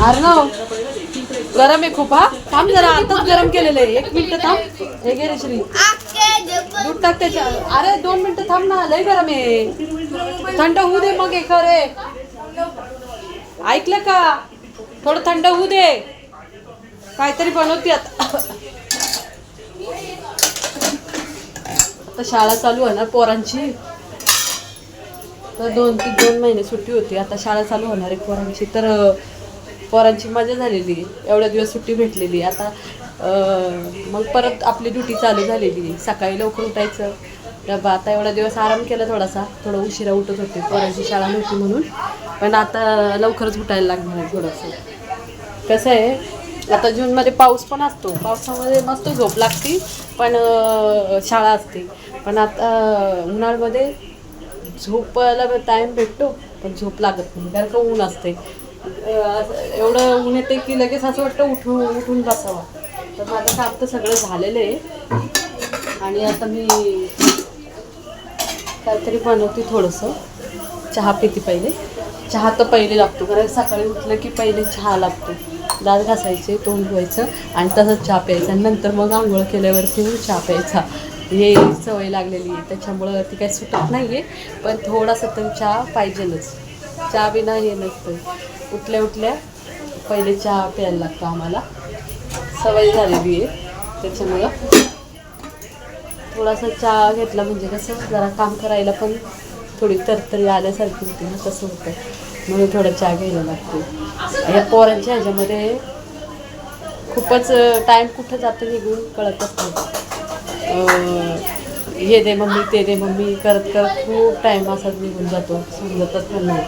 अर्णव गरम आहे खूप. हा थांब जरा, आताच गरम केलेलं आहे. 1 मिनिट थांब. हे घे रे श्री, दूध टाक त्याच्या. अरे 2 मिनिटं थांब ना, लय गरम आहे. थंड होऊ दे मग. एक रे ऐकलं का, थोडं थंड होऊ दे. काहीतरी बनवते आता. आता शाळा चालू आहे ना पोरांची, तर 2 महिने सुट्टी होती. आता शाळा चालू होणार आहे पोरांची, तर पोरांची मजा झालेली. एवढ्या दिवस सुट्टी भेटलेली. आता मग परत आपली ड्युटी चालू झालेली. सकाळी लवकर उठायचं, डबा. आता एवढा दिवस आराम केला थोडासा, थोडं उशिरा उठत होते पोरांची शाळा नव्हती म्हणून. पण आता लवकरच उठायला लागणार आहे थोडंसं. कसं आहे, आता जूनमध्ये पाऊस पण असतो. पावसामध्ये मस्त झोप लागते, पण शाळा असते. पण आता उन्हाळ्यामध्ये झोपायला टाईम भेटतो, पण झोप लागत नाही, कारण का ऊन असते. एवढं ऊन येते की लगेच असं वाटतं उठून बसावं. तर माझं काम तर सगळं झालेलं आहे. आणि आता मी काहीतरी बनवते थोडंसं. चहा पिते पहिले. चहा तर पहिले लागतो, कारण सकाळी उठलं की पहिले चहा लागतो. दात घासायचे, तोंड धुवायचं आणि तसंच चहा प्यायचा. आणि नंतर मग आंघोळ केल्यावरती मग चहा प्यायचा. हे सवय लागलेली आहे, त्याच्यामुळं ती काही सुटत नाही आहे. पण थोडासा तर चहा पाहिजेलच. चहा बिना हे नसतं. उठल्या पहिले चहा प्यायला लागतो आम्हाला, सवय झालेली आहे. त्याच्यामुळं थोडासा चहा घेतला म्हणजे कसं जरा काम करायला पण थोडी तरतरी आल्यासारखी होती ना, तसं होतं. म्हणून थोडा चहा घ्यायला लागतो. या पोरांच्या ह्याच्यामध्ये खूपच टाईम कुठं जातं निघून कळतच नाही. हे दे मम्मी, ते दे मम्मी करत खूप टाईम असाच निघून जातो, समजतच पण नाही.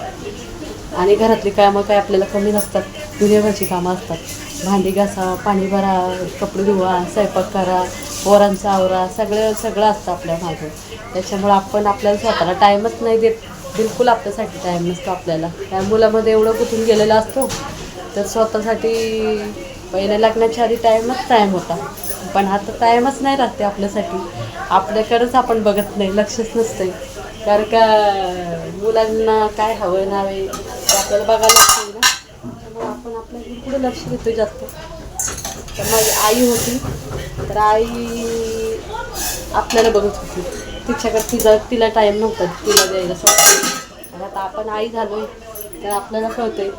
आणि घरातली कामं काय आपल्याला कमी नसतात. दुनियाभरची कामं असतात. भांडी घासा, पाणी भरा, कपडे धुवा, स्वयंपाक करा, पोरांचा आवरा, सगळं असतं आपल्या मागं. त्याच्यामुळं आपल्याला स्वतःला टाईमच नाही देत. बिलकुल आपल्यासाठी टाईम नसतो आपल्याला. त्या मुलामध्ये एवढं गुंतून गेलेला असतो, तर स्वतःसाठी पहिले लग्नाच्या आधी टाईम होता. पण आता टाईमच नाही राहते आपल्यासाठी. आपल्याकडेच आपण बघत नाही, लक्षच नसतं. कारण का मुलांना काय हवं नावे ते आपल्याला बघायला लागतं ना. त्यामुळे आपण आपल्या पुढे लक्ष देतो जास्त. तर माझी आई होती, तर आई आपल्याला बघत होती. तिच्याकडे तिला टाईम नव्हता तिला द्यायला स्वतः. आता आपण आई झालो आहे, तर आपल्याला कळतंय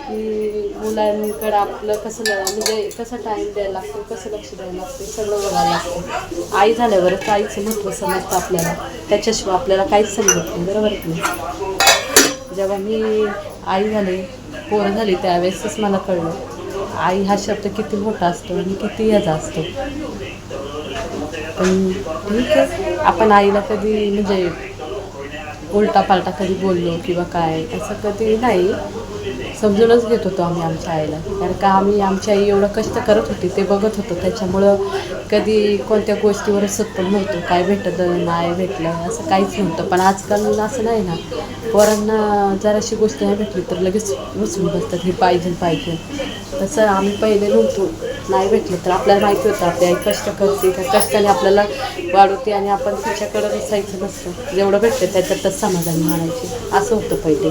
की मुलांकडं आपलं कसं टाईम द्यायला लागतो, कसं लक्ष द्यायला लागतं, सगळं बघायला लागतं. आई झाल्यावरच आईचं महत्त्व समजतं आपल्याला. त्याच्याशिवाय आपल्याला काहीच समजत नाही, बरोबर की नाही. जेव्हा मी आई झाले, पोरं झाली, त्यावेळेसच मला कळलं आई हा शब्द किती मोठा असतो आणि किती ह्याचा असतो. पण ठीक आहे, आपण आईला कधी म्हणजे उलटा पालटा कधी बोललो किंवा काय असं कधी नाही. समजूनच घेत होतो आम्ही आमच्या आईला. कारण का आम्ही आमची आई एवढं कष्ट करत होती ते बघत होतो. त्याच्यामुळं कधी कोणत्या गोष्टीवर असत पण नव्हतं. काय भेटलं नाही भेटलं असं काहीच नव्हतं. पण आजकाल असं नाही ना. पोरांना जराशी गोष्ट नाही भेटली तर लगेच बसून बसतात, हे पाहिजे. तसं आम्ही पहिले नव्हतो. नाही भेटलं तर आपल्याला माहिती होतं आपली आई कष्ट करते, त्या कष्टाने आपल्याला वाढवते आणि आपण तिच्याकडं नसायचं नसतं. जेवढं भेटतं त्याच्यातच समाधानी म्हणायचे, असं होतं पहिले.